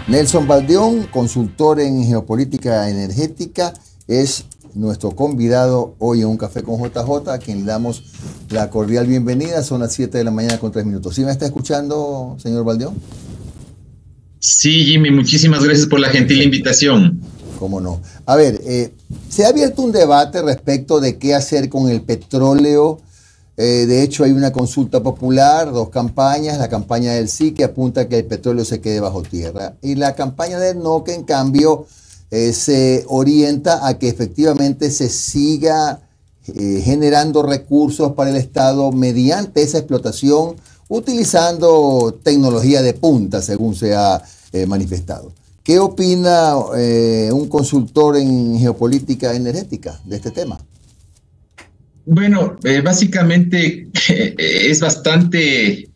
Nelson Baldeón, consultor en geopolítica energética, es nuestro convidado hoy en Un Café con JJ, a quien le damos la cordial bienvenida. Son las 7 de la mañana con 3 minutos. ¿Sí me está escuchando, señor Baldeón? Sí, Jimmy, muchísimas gracias por la gentil invitación. Cómo no. A ver, se ha abierto un debate respecto de qué hacer con el petróleo. De hecho, hay una consulta popular, dos campañas, la campaña del sí, que apunta a que el petróleo se quede bajo tierra, y la campaña del no, que en cambio se orienta a que efectivamente se siga generando recursos para el Estado mediante esa explotación, utilizando tecnología de punta, según se ha manifestado. ¿Qué opina un consultor en geopolítica energética de este tema? Bueno, básicamente es bastante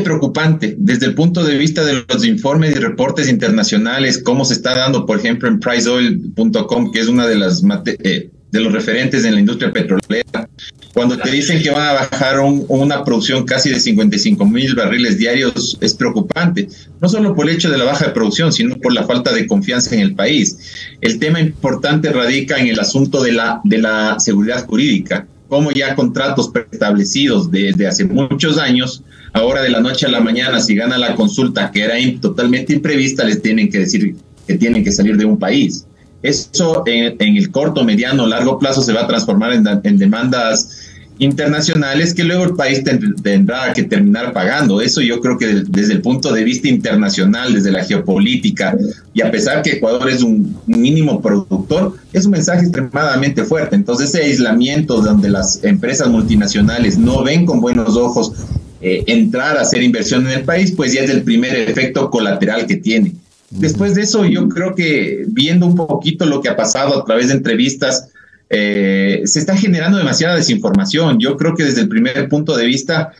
preocupante desde el punto de vista de los informes y reportes internacionales, cómo se está dando, por ejemplo, en priceoil.com, que es una de los referentes en la industria petrolera. Cuando te dicen que van a bajar una producción casi de 55,000 barriles diarios, es preocupante. No solo por el hecho de la baja de producción, sino por la falta de confianza en el país. El tema importante radica en el asunto de la seguridad jurídica. Como ya contratos preestablecidos desde hace muchos años, ahora de la noche a la mañana, si gana la consulta que era totalmente imprevista, les tienen que decir que tienen que salir de un país. Eso en el corto, mediano, largo plazo se va a transformar en demandas internacionales que luego el país tendrá que terminar pagando. Eso yo creo que desde el punto de vista internacional, desde la geopolítica, y a pesar que Ecuador es un mínimo productor, es un mensaje extremadamente fuerte. Entonces ese aislamiento donde las empresas multinacionales no ven con buenos ojos entrar a hacer inversión en el país, pues ya es el primer efecto colateral que tiene. Después de eso, yo creo que viendo un poquito lo que ha pasado a través de entrevistas, se está generando demasiada desinformación. Yo creo que desde el primer punto de vista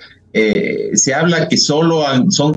se habla que solo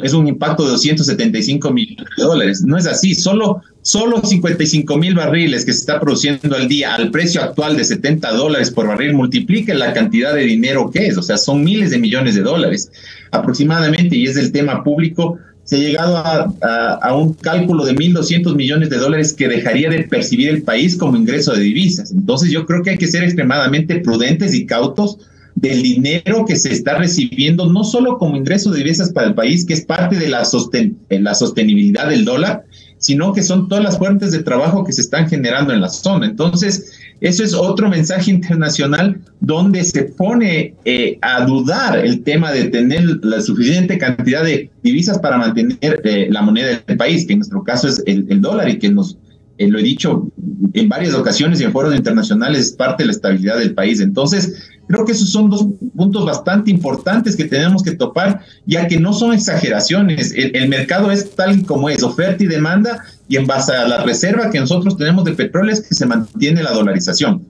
es un impacto de 275 millones de dólares. No es así, solo 55,000 barriles que se está produciendo al día al precio actual de $70 por barril, multiplica la cantidad de dinero que es, o sea, son miles de millones de dólares aproximadamente, y es del tema público. Se ha llegado a un cálculo de 1.200 millones de dólares que dejaría de percibir el país como ingreso de divisas. Entonces yo creo que hay que ser extremadamente prudentes y cautos del dinero que se está recibiendo, no solo como ingreso de divisas para el país, que es parte de la sostenibilidad del dólar, sino que son todas las fuentes de trabajo que se están generando en la zona. Entonces, eso es otro mensaje internacional donde se pone a dudar el tema de tener la suficiente cantidad de divisas para mantener la moneda del país, que en nuestro caso es el dólar, y que lo he dicho en varias ocasiones y en foros internacionales, es parte de la estabilidad del país. Entonces, creo que esos son dos puntos bastante importantes que tenemos que topar, ya que no son exageraciones. El mercado es tal y como es, oferta y demanda, y en base a la reserva que nosotros tenemos de petróleo es que se mantiene la dolarización.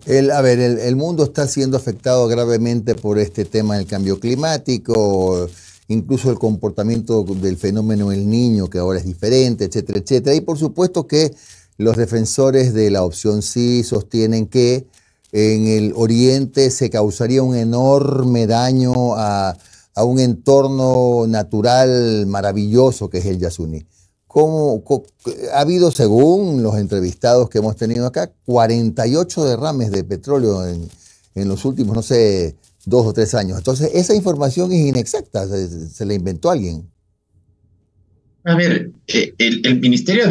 El mundo está siendo afectado gravemente por este tema del cambio climático, incluso el comportamiento del fenómeno El Niño, que ahora es diferente, etcétera, etcétera. Y por supuesto que los defensores de la opción sí sostienen que en el oriente se causaría un enorme daño a un entorno natural maravilloso que es el Yasuní. Ha habido, según los entrevistados que hemos tenido acá, 48 derrames de petróleo en los últimos, no sé, 2 o 3 años. Entonces, esa información es inexacta, se la inventó alguien. A ver, el ministerio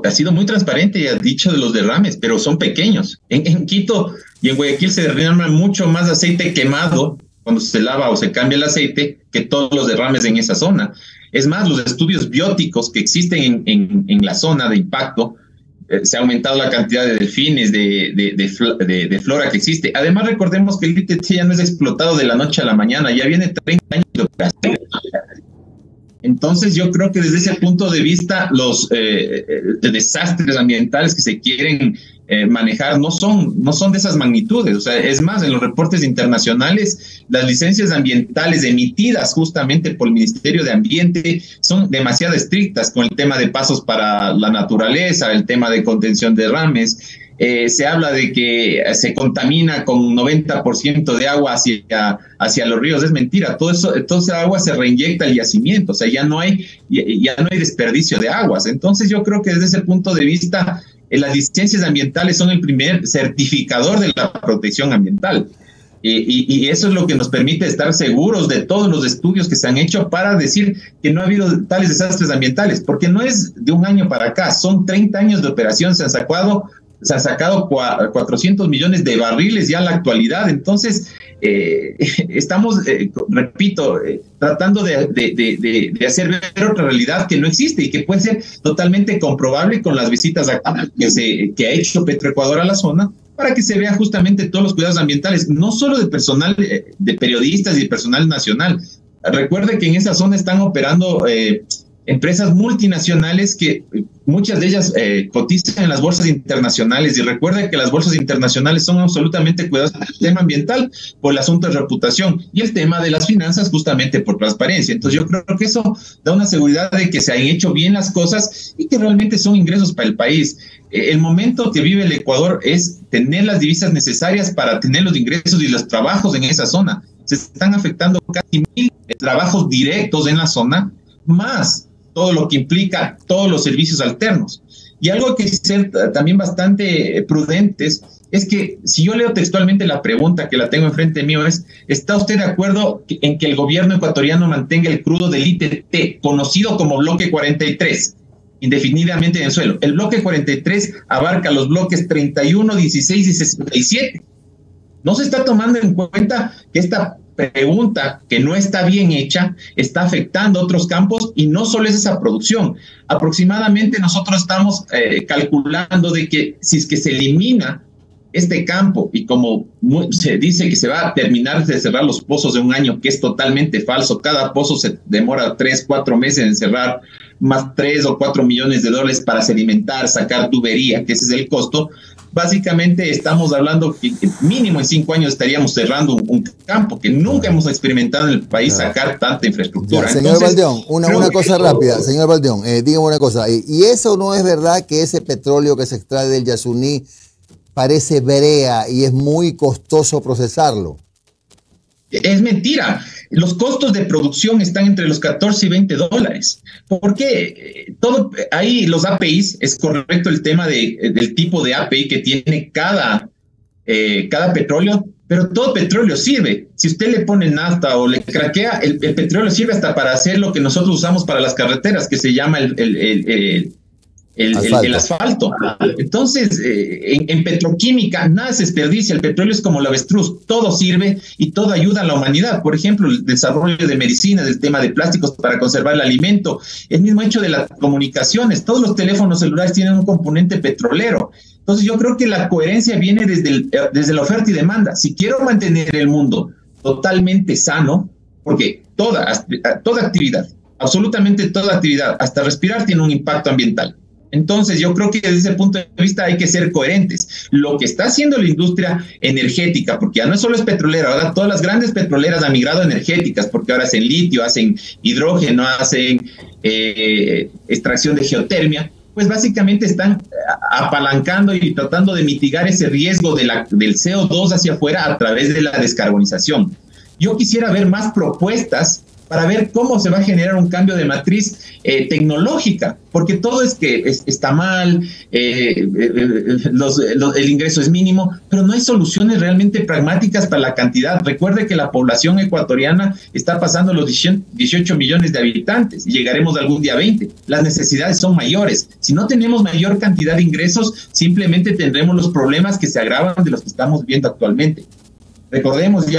ha sido muy transparente y ha dicho de los derrames, pero son pequeños. En Quito y en Guayaquil se derrama mucho más aceite quemado cuando se lava o se cambia el aceite que todos los derrames en esa zona. Es más, los estudios bióticos que existen en la zona de impacto, se ha aumentado la cantidad de delfines, de flora que existe. Además, recordemos que el ITT ya no es explotado de la noche a la mañana, ya viene 30 años de operación. Entonces yo creo que desde ese punto de vista los desastres ambientales que se quieren manejar no son de esas magnitudes. O sea, es más, en los reportes internacionales las licencias ambientales emitidas justamente por el Ministerio de Ambiente son demasiado estrictas con el tema de pasos para la naturaleza, el tema de contención de derrames. se habla de que se contamina con 90% de agua hacia los ríos. Es mentira, toda esa agua se reinyecta al yacimiento, o sea, ya no hay desperdicio de aguas. Entonces yo creo que desde ese punto de vista, las licencias ambientales son el primer certificador de la protección ambiental. Y eso es lo que nos permite estar seguros de todos los estudios que se han hecho para decir que no ha habido tales desastres ambientales, porque no es de un año para acá, son 30 años de operación, se han sacado 400 millones de barriles ya en la actualidad. Entonces, estamos, repito, tratando de hacer ver otra realidad que no existe y que puede ser totalmente comprobable con las visitas que ha hecho Petroecuador a la zona, para que se vea justamente todos los cuidados ambientales, no solo de personal, de periodistas y de personal nacional. Recuerde que en esa zona están operando empresas multinacionales que muchas de ellas cotizan en las bolsas internacionales, y recuerden que las bolsas internacionales son absolutamente cuidadosas del tema ambiental por el asunto de reputación y el tema de las finanzas justamente por transparencia. Entonces yo creo que eso da una seguridad de que se han hecho bien las cosas y que realmente son ingresos para el país. El momento que vive el Ecuador es tener las divisas necesarias para tener los ingresos y los trabajos en esa zona. Se están afectando casi 1,000 trabajos directos en la zona, más todo lo que implica todos los servicios alternos. Y algo que hay que ser también bastante prudentes es que, si yo leo textualmente la pregunta que la tengo enfrente mío, es: ¿está usted de acuerdo en que el gobierno ecuatoriano mantenga el crudo del ITT, conocido como bloque 43, indefinidamente en el suelo? El bloque 43 abarca los bloques 31, 16 y 67. No se está tomando en cuenta que esta pregunta, que no está bien hecha, está afectando otros campos, y no solo es esa producción. Aproximadamente nosotros estamos calculando de que si es que se elimina este campo, y como se dice que se va a terminar de cerrar los pozos en un año, que es totalmente falso. Cada pozo se demora 3, 4 meses en cerrar, más 3 o 4 millones de dólares para sedimentar, sacar tubería, que ese es el costo. Básicamente estamos hablando que mínimo en 5 años estaríamos cerrando un campo que nunca hemos experimentado en el país, sacar tanta infraestructura. Ya, señor Valdeón, una cosa rápida, señor Valdeón, dígame una cosa, ¿y eso no es verdad, que ese petróleo que se extrae del Yasuní parece brea y es muy costoso procesarlo? Es mentira. Los costos de producción están entre los 14 y 20 dólares. ¿Por qué? Todo ahí, los APIs, es correcto el tema del tipo de API que tiene cada petróleo, pero todo petróleo sirve. Si usted le pone nafta o le craquea, el petróleo sirve hasta para hacer lo que nosotros usamos para las carreteras, que se llama el asfalto. Entonces, en petroquímica nada se desperdicia. El petróleo es como el avestruz, todo sirve y todo ayuda a la humanidad. Por ejemplo, el desarrollo de medicina, del tema de plásticos para conservar el alimento, el mismo hecho de las comunicaciones. Todos los teléfonos celulares tienen un componente petrolero. Entonces yo creo que la coherencia viene desde la oferta y demanda. Si quiero mantener el mundo totalmente sano, porque toda actividad, absolutamente toda actividad, hasta respirar, tiene un impacto ambiental. Entonces yo creo que desde ese punto de vista hay que ser coherentes. Lo que está haciendo la industria energética, porque ya no solo es petrolera, ahora todas las grandes petroleras han migrado a energéticas, porque ahora hacen litio, hacen hidrógeno, hacen extracción de geotermia, pues básicamente están apalancando y tratando de mitigar ese riesgo del CO2 hacia afuera a través de la descarbonización. Yo quisiera ver más propuestas para ver cómo se va a generar un cambio de matriz tecnológica, porque todo es que está mal, el ingreso es mínimo, pero no hay soluciones realmente pragmáticas para la cantidad. Recuerde que la población ecuatoriana está pasando los 18 millones de habitantes y llegaremos algún día a 20. Las necesidades son mayores. Si no tenemos mayor cantidad de ingresos, simplemente tendremos los problemas que se agravan de los que estamos viendo actualmente. Recordemos, y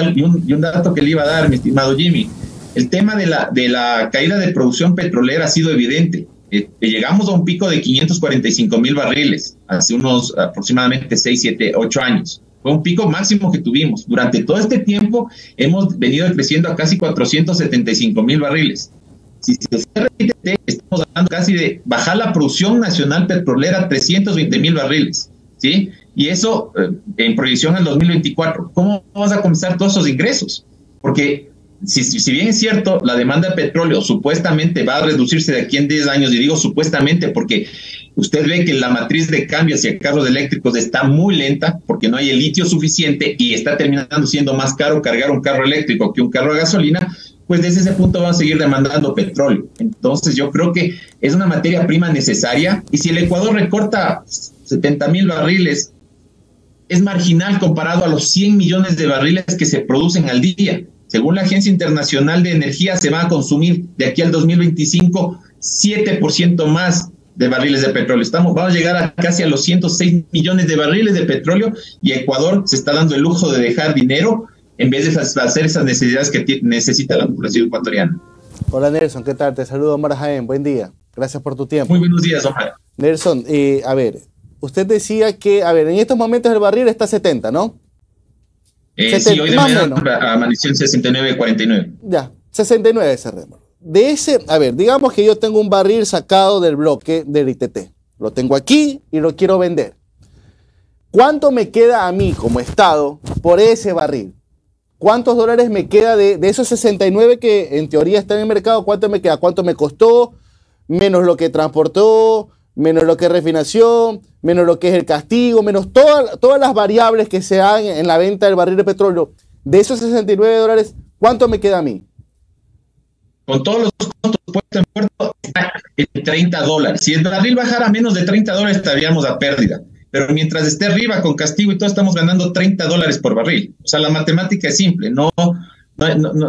un dato que le iba a dar, mi estimado Jimmy, el tema de la caída de producción petrolera ha sido evidente. Llegamos a un pico de 545,000 barriles hace unos aproximadamente 6, 7, 8 años. Fue un pico máximo que tuvimos. Durante todo este tiempo hemos venido creciendo a casi 475,000 barriles. Si se repite, estamos hablando casi de bajar la producción nacional petrolera a 320,000 barriles, ¿sí? Y eso en proyección al 2024. ¿Cómo vamos a comenzar todos esos ingresos? Porque si bien es cierto, la demanda de petróleo supuestamente va a reducirse de aquí en 10 años, y digo supuestamente porque usted ve que la matriz de cambio hacia carros eléctricos está muy lenta porque no hay el litio suficiente y está terminando siendo más caro cargar un carro eléctrico que un carro a gasolina, pues desde ese punto van a seguir demandando petróleo. Entonces yo creo que es una materia prima necesaria, y si el Ecuador recorta 70,000 barriles, es marginal comparado a los 100 millones de barriles que se producen al día. Según la Agencia Internacional de Energía, se va a consumir de aquí al 2025 7% más de barriles de petróleo. Vamos a llegar a casi a los 106 millones de barriles de petróleo, y Ecuador se está dando el lujo de dejar dinero en vez de satisfacer esas necesidades que necesita la población ecuatoriana. Hola Nelson, ¿qué tal? Te saludo Omar Jaén, buen día. Gracias por tu tiempo. Muy buenos días, Omar. Nelson, a ver, usted decía que, a ver, en estos momentos el barril está a 70, ¿no? 70, sí, hoy de mañana amaneció en 69.49. Ya, 69 cerremos. De ese, a ver, digamos que yo tengo un barril sacado del bloque del ITT. Lo tengo aquí y lo quiero vender. ¿Cuánto me queda a mí como Estado por ese barril? ¿Cuántos dólares me queda de esos 69 que en teoría están en el mercado? ¿Cuánto me queda? ¿Cuánto me costó? Menos lo que transportó, menos lo que es refinación, menos lo que es el castigo, menos todas las variables que se dan en la venta del barril de petróleo. De esos 69 dólares, ¿cuánto me queda a mí? Con todos los costos puestos en puerto, está en 30 dólares. Si el barril bajara a menos de 30 dólares, estaríamos a pérdida. Pero mientras esté arriba, con castigo y todo, estamos ganando 30 dólares por barril. O sea, la matemática es simple, no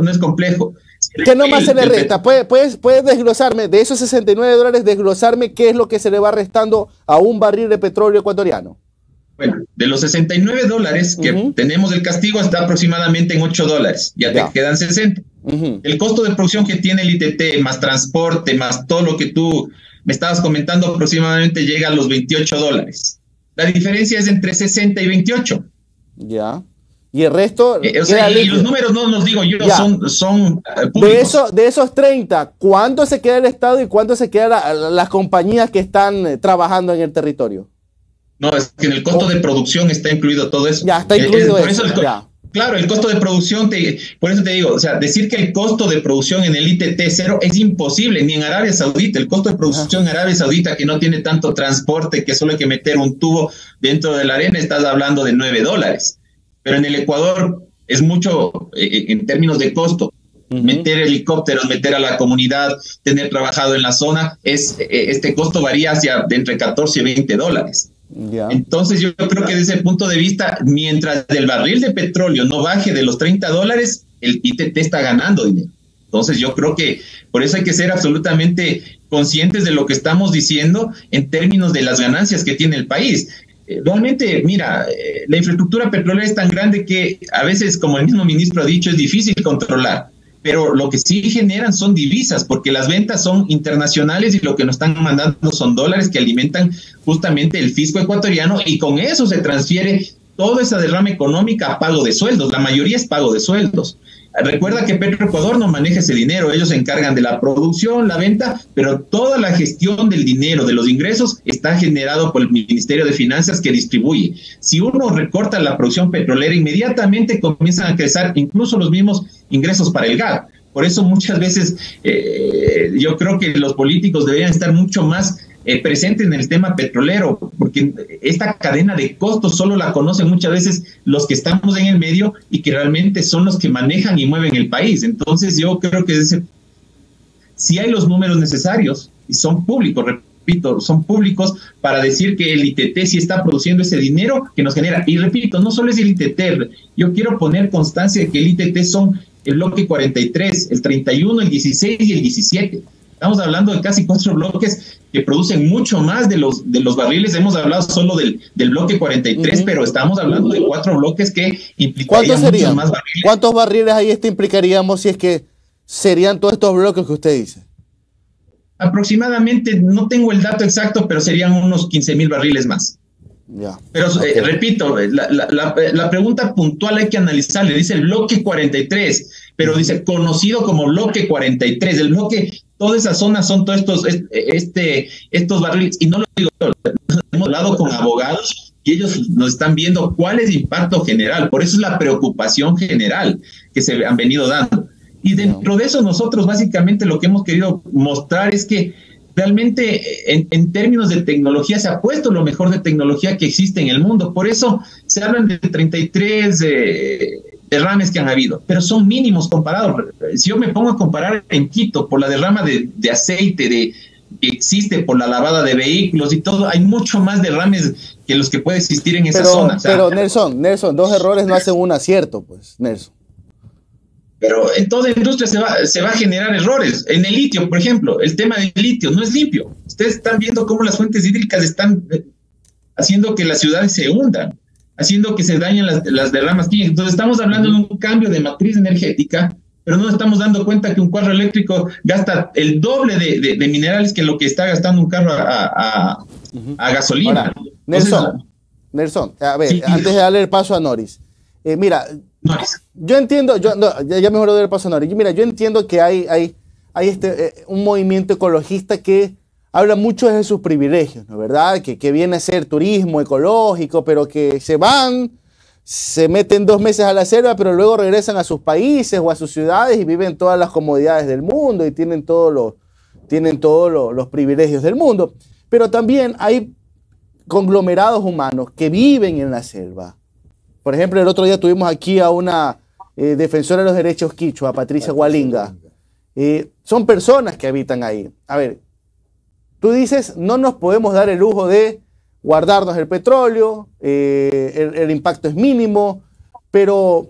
es complejo. ¿Qué nomás se le resta? ¿Puedes desglosarme, de esos 69 dólares, desglosarme qué es lo que se le va restando a un barril de petróleo ecuatoriano? Bueno, de los 69 dólares que tenemos el castigo, está aproximadamente en 8 dólares. Ya te quedan 60. El costo de producción que tiene el ITT, más transporte, más todo lo que tú me estabas comentando, aproximadamente llega a los 28 dólares. La diferencia es entre 60 y 28. Ya. Y el resto. O sea, y los números no los digo yo, son públicos. De esos 30, ¿cuánto se queda el Estado y cuánto se quedan las compañías que están trabajando en el territorio? No, es que en el costo de producción está incluido todo eso. Ya, está incluido eso. Claro, el costo de producción, por eso te digo, o sea, decir que el costo de producción en el ITT cero es imposible, ni en Arabia Saudita. El costo de producción en Arabia Saudita, que no tiene tanto transporte, que solo hay que meter un tubo dentro de la arena, estás hablando de 9 dólares. Pero en el Ecuador es mucho en términos de costo. Meter helicópteros, meter a la comunidad, tener trabajado en la zona, este costo varía de entre 14 y 20 dólares. Entonces yo creo que desde ese punto de vista, mientras el barril de petróleo no baje de los 30 dólares, el ITT está ganando dinero. Entonces yo creo que por eso hay que ser absolutamente conscientes de lo que estamos diciendo en términos de las ganancias que tiene el país. Realmente, mira, la infraestructura petrolera es tan grande que a veces, como el mismo ministro ha dicho, es difícil controlar. Pero lo que sí generan son divisas, porque las ventas son internacionales y lo que nos están mandando son dólares que alimentan justamente el fisco ecuatoriano, y con eso se transfiere toda esa derrama económica a pago de sueldos. La mayoría es pago de sueldos. Recuerda que Petroecuador no maneja ese dinero, ellos se encargan de la producción, la venta, pero toda la gestión del dinero, de los ingresos, está generado por el Ministerio de Finanzas, que distribuye. Si uno recorta la producción petrolera, inmediatamente comienzan a crecer incluso los mismos ingresos para el GAP. Por eso muchas veces yo creo que los políticos deberían estar mucho más presentes en el tema petrolero, porque esta cadena de costos solo la conocen muchas veces los que estamos en el medio y que realmente son los que manejan y mueven el país. Entonces yo creo que si hay los números necesarios y son públicos, repito, son públicos para decir que el ITT sí está produciendo ese dinero que nos genera. Y repito, no solo es el ITT, yo quiero poner constancia de que el ITT son el bloque 43, el 31, el 16 y el 17. Estamos hablando de casi 4 bloques que producen mucho más de los barriles. Hemos hablado solo del bloque 43, pero estamos hablando de 4 bloques que implicarían muchos más barriles. ¿Cuántos barriles ahí implicaríamos si es que serían todos estos bloques que usted dice? Aproximadamente, no tengo el dato exacto, pero serían unos 15,000 barriles más. Pero repito, la pregunta puntual hay que analizarle. Dice el bloque 43, pero dice conocido como bloque 43. El bloque, toda esa zona son todos estos barriles. Y no lo digo yo, hemos hablado con abogados y ellos nos están viendo cuál es el impacto general. Por eso es la preocupación general que se han venido dando. Y dentro de eso nosotros básicamente lo que hemos querido mostrar es que realmente en términos de tecnología se ha puesto lo mejor de tecnología que existe en el mundo. Por eso se hablan de 33 derrames que han habido, pero son mínimos comparados. Si yo me pongo a comparar en Quito por la derrama de aceite que existe por la lavada de vehículos y todo, hay mucho más derrames que los que puede existir en esa zona. Pero Nelson, dos errores no hacen un acierto, pues, Nelson. Pero en toda industria se va a generar errores. En el litio, por ejemplo, el tema del litio no es limpio. Ustedes están viendo cómo las fuentes hídricas están haciendo que las ciudades se hundan, haciendo que se dañen las derramas químicas. Entonces estamos hablando de un cambio de matriz energética, pero no nos estamos dando cuenta que un carro eléctrico gasta el doble de minerales que lo que está gastando un carro a gasolina. Ahora, Nelson, a ver, sí, antes de darle el paso a Noris, mira, yo entiendo, ya mejor doy el paso a Noris. Mira, yo entiendo que hay un movimiento ecologista que habla mucho de sus privilegios, ¿no es verdad? Que viene a ser turismo ecológico, pero que se meten 2 meses a la selva, pero luego regresan a sus países o a sus ciudades y viven todas las comodidades del mundo y tienen todos los privilegios del mundo. Pero también hay conglomerados humanos que viven en la selva. Por ejemplo, el otro día tuvimos aquí a una defensora de los derechos quichua, Patricia Hualinga. Son personas que habitan ahí. A ver, tú dices, no nos podemos dar el lujo de guardarnos el petróleo, el impacto es mínimo, pero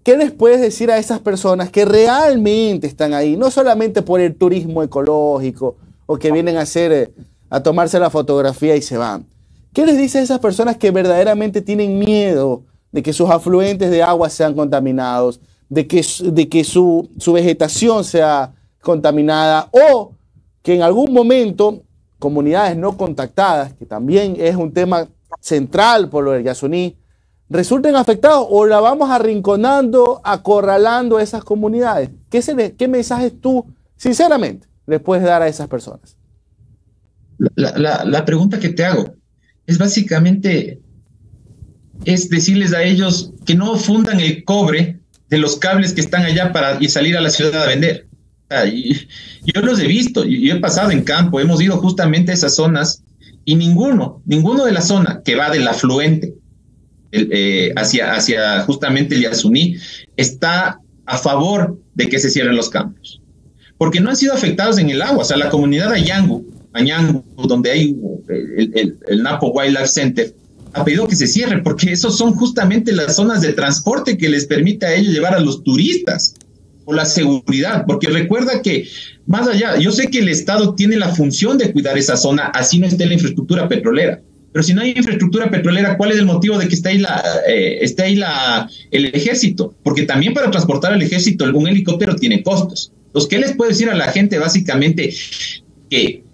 ¿qué les puedes decir a esas personas que realmente están ahí? No solamente por el turismo ecológico o que vienen a tomarse la fotografía y se van. ¿Qué les dice a esas personas que verdaderamente tienen miedo de que sus afluentes de agua sean contaminados, de que su vegetación sea contaminada o que en algún momento comunidades no contactadas, que también es un tema central por lo del Yasuní, resulten afectados o la vamos arrinconando, acorralando a esas comunidades? ¿Qué mensajes tú, sinceramente, les puedes dar a esas personas? La pregunta que te hago es básicamente decirles a ellos que no fundan el cobre de los cables que están allá para salir a la ciudad a vender. Yo los he visto, yo he pasado en campo, hemos ido justamente a esas zonas y ninguno de la zona que va del afluente hacia justamente el Yasuní está a favor de que se cierren los campos, porque no han sido afectados en el agua. O sea, la comunidad Añangu, donde hay el Napo Wildlife Center, ha pedido que se cierre, porque esos son justamente las zonas de transporte que les permite a ellos llevar a los turistas, por la seguridad, porque recuerda que más allá, yo sé que el Estado tiene la función de cuidar esa zona, así no esté la infraestructura petrolera, pero si no hay infraestructura petrolera, ¿cuál es el motivo de que esté ahí el ejército? Porque también para transportar al ejército un helicóptero tiene costos. Entonces, ¿qué les puedo decir a la gente? Básicamente que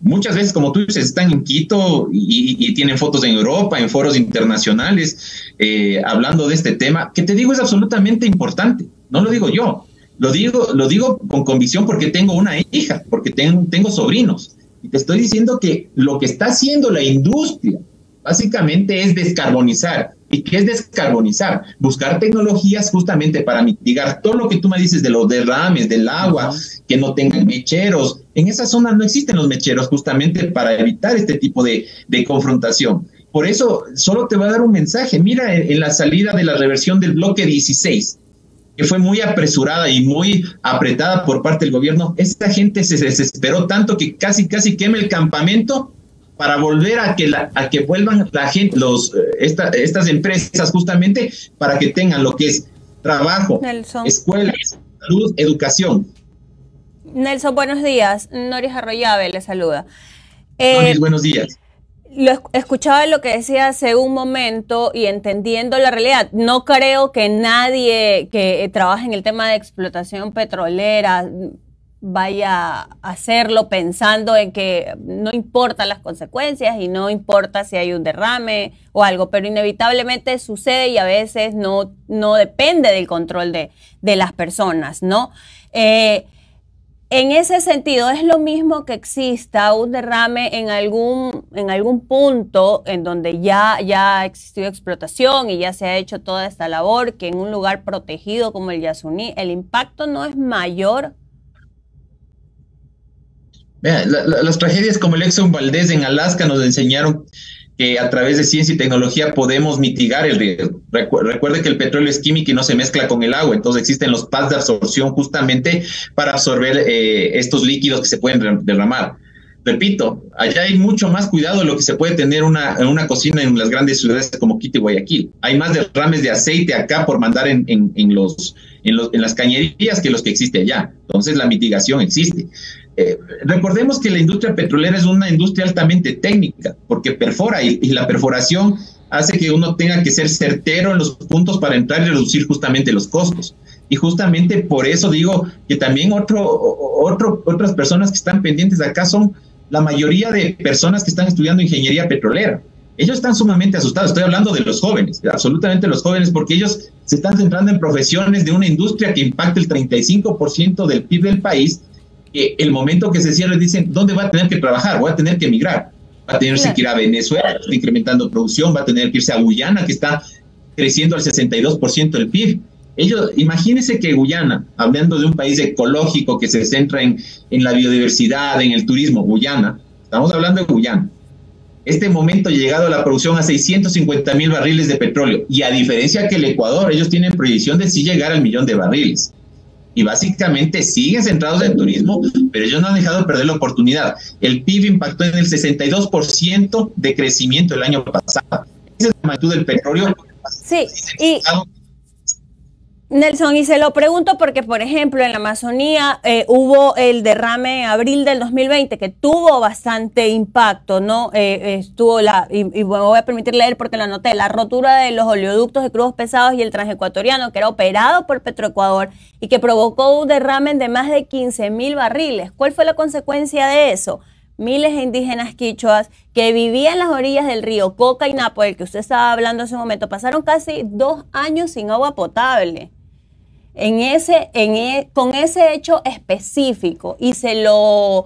muchas veces, como tú dices, están en Quito y tienen fotos en Europa, en foros internacionales, hablando de este tema, que te digo es absolutamente importante. No lo digo yo, lo digo con convicción porque tengo una hija, porque tengo sobrinos. Y te estoy diciendo que lo que está haciendo la industria básicamente es descarbonizar. ¿Y qué es descarbonizar? Buscar tecnologías justamente para mitigar todo lo que tú me dices de los derrames, del agua, que no tengan mecheros. En esa zona no existen los mecheros justamente para evitar este tipo de confrontación. Por eso solo te voy a dar un mensaje. Mira en la salida de la reversión del bloque 16, que fue muy apresurada y muy apretada por parte del gobierno. Esta gente se desesperó tanto que casi quema el campamento para volver a que vuelvan la gente, estas empresas justamente para que tengan lo que es trabajo, Nelson, escuelas, salud, educación. Nelson, buenos días. Noris Arroyave le saluda. Noris, buenos días. Escuchaba lo que decía hace un momento y entendiendo la realidad, no creo que nadie que trabaje en el tema de explotación petrolera vaya a hacerlo pensando en que no importan las consecuencias y no importa si hay un derrame o algo, pero inevitablemente sucede y a veces no depende del control de las personas, ¿no? En ese sentido, ¿es lo mismo que exista un derrame en algún punto en donde ya ha existido explotación y ya se ha hecho toda esta labor, que en un lugar protegido como el Yasuní, el impacto no es mayor? Vea, las tragedias como el Exxon Valdez en Alaska nos enseñaron que a través de ciencia y tecnología podemos mitigar el riesgo. Recuerde que el petróleo es químico y no se mezcla con el agua, entonces existen los pads de absorción justamente para absorber estos líquidos que se pueden derramar. Repito, allá hay mucho más cuidado de lo que se puede tener en una cocina en las grandes ciudades como Quito y Guayaquil. Hay más derrames de aceite acá por mandar en las cañerías que los que existe allá. Entonces la mitigación existe. Recordemos que la industria petrolera es una industria altamente técnica porque perfora y la perforación hace que uno tenga que ser certero en los puntos para entrar y reducir justamente los costos. Y justamente por eso digo que también otras personas que están pendientes de acá son la mayoría de personas que están estudiando ingeniería petrolera. Ellos están sumamente asustados. Estoy hablando de los jóvenes, absolutamente los jóvenes, porque ellos se están centrando en profesiones de una industria que impacta el 35% del PIB del país. El momento que se cierre dicen, ¿dónde va a tener que trabajar? Voy a tener que emigrar. Va a tener que ir a Venezuela, que está incrementando producción, va a tener que irse a Guyana, que está creciendo al 62% del PIB. Ellos, imagínense que Guyana, hablando de un país ecológico que se centra en la biodiversidad, en el turismo, Guyana, estamos hablando de Guyana. Este momento ha llegado a la producción a 650,000 barriles de petróleo, y a diferencia que el Ecuador, ellos tienen proyección de sí llegar al 1,000,000 de barriles. Y básicamente siguen centrados en el turismo, pero ellos no han dejado de perder la oportunidad. El PIB impactó en el 62% de crecimiento el año pasado. Esa es la magnitud del petróleo. Sí, y Nelson, y se lo pregunto porque, por ejemplo, en la Amazonía hubo el derrame en abril del 2020 que tuvo bastante impacto, ¿no? Estuvo y me voy a permitir leer porque lo anoté, la rotura de los oleoductos de crudos pesados y el transecuatoriano, que era operado por Petroecuador y que provocó un derrame de más de 15,000 barriles. ¿Cuál fue la consecuencia de eso? Miles de indígenas quichuas que vivían en las orillas del río Coca y Napo, del que usted estaba hablando hace un momento, pasaron casi 2 años sin agua potable. Con ese hecho específico, y se lo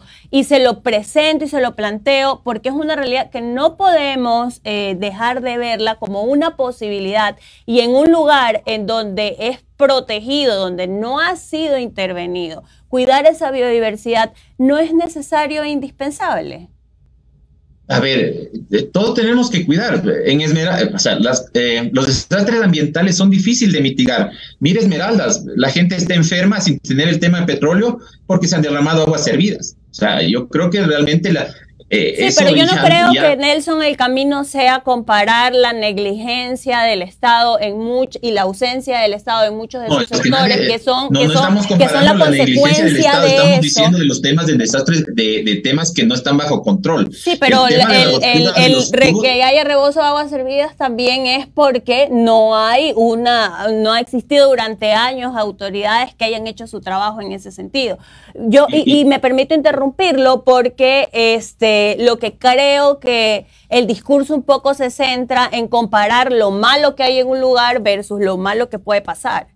presento y se lo planteo porque es una realidad que no podemos dejar de verla como una posibilidad, y en un lugar en donde es protegido, donde no ha sido intervenido, cuidar esa biodiversidad no es necesario e indispensable. A ver, todos tenemos que cuidar. En Esmeraldas, o sea, los desastres ambientales son difíciles de mitigar. Mire Esmeraldas, la gente está enferma sin tener el tema de petróleo porque se han derramado aguas hervidas. O sea, yo creo que realmente sí, pero yo no creo que, Nelson, el camino sea comparar la negligencia del Estado y la ausencia del Estado en muchos de esos sectores que son la consecuencia de eso. Estamos diciendo de los temas de desastres, de temas que no están bajo control. Sí, pero que haya rebozo de aguas hervidas también es porque no ha existido durante años autoridades que hayan hecho su trabajo en ese sentido. Y me permito interrumpirlo porque lo que creo que el discurso un poco se centra en comparar lo malo que hay en un lugar versus lo malo que puede pasar.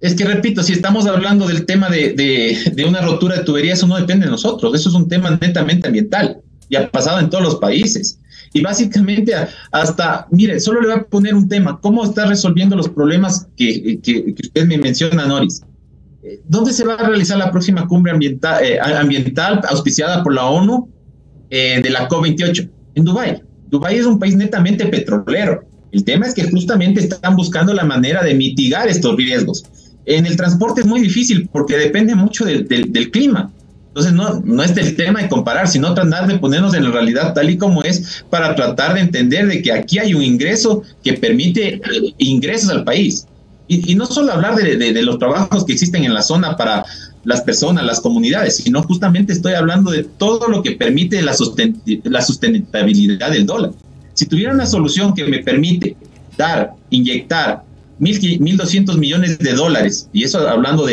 Es que, repito, si estamos hablando del tema de una rotura de tubería, eso no depende de nosotros, eso es un tema netamente ambiental y ha pasado en todos los países. Y básicamente mire, solo le voy a poner un tema, ¿cómo está resolviendo los problemas que usted me menciona, Noris? ¿Dónde se va a realizar la próxima cumbre ambiental auspiciada por la ONU de la COP28? En Dubái. Dubái es un país netamente petrolero. El tema es que justamente están buscando la manera de mitigar estos riesgos. En el transporte es muy difícil porque depende mucho del clima. Entonces no es el tema de comparar, sino tratar de ponernos en la realidad tal y como es para tratar de entender de que aquí hay un ingreso que permite ingresos al país. Y no solo hablar de los trabajos que existen en la zona para las personas, las comunidades, sino justamente estoy hablando de todo lo que permite la sustentabilidad del dólar. Si tuviera una solución que me permite inyectar 1.200 millones de dólares, y eso hablando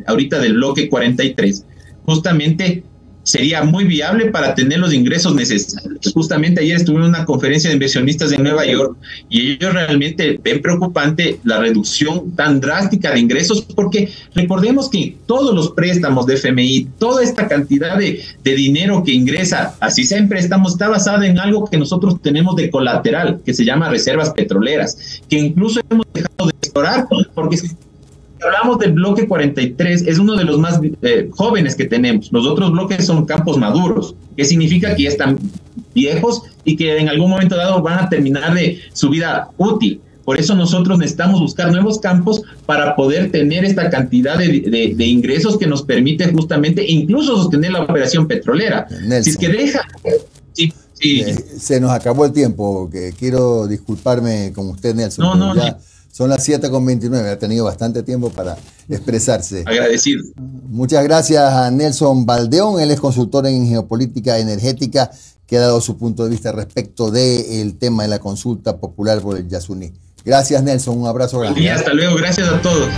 ahorita del bloque 43, justamente sería muy viable para tener los ingresos necesarios. Justamente ayer estuve en una conferencia de inversionistas en Nueva York y ellos realmente ven preocupante la reducción tan drástica de ingresos, porque recordemos que todos los préstamos de FMI, toda esta cantidad de dinero que ingresa, así sea en préstamos, está basada en algo que nosotros tenemos de colateral, que se llama reservas petroleras, que incluso hemos dejado de explorar, porque si hablamos del bloque 43, es uno de los más jóvenes que tenemos. Los otros bloques son campos maduros, que significa que ya están viejos y que en algún momento dado van a terminar de su vida útil. Por eso nosotros necesitamos buscar nuevos campos para poder tener esta cantidad de ingresos que nos permite justamente incluso sostener la operación petrolera. Nelson, si es que deja... Sí. Se nos acabó el tiempo. Que quiero disculparme con usted, Nelson. No. Son las 7:29, ha tenido bastante tiempo para expresarse. Agradecido. Muchas gracias a Nelson Baldeón, él es consultor en geopolítica energética, que ha dado su punto de vista respecto del tema de la consulta popular por el Yasuní. Gracias, Nelson, un abrazo grande. Y hasta luego, gracias a todos.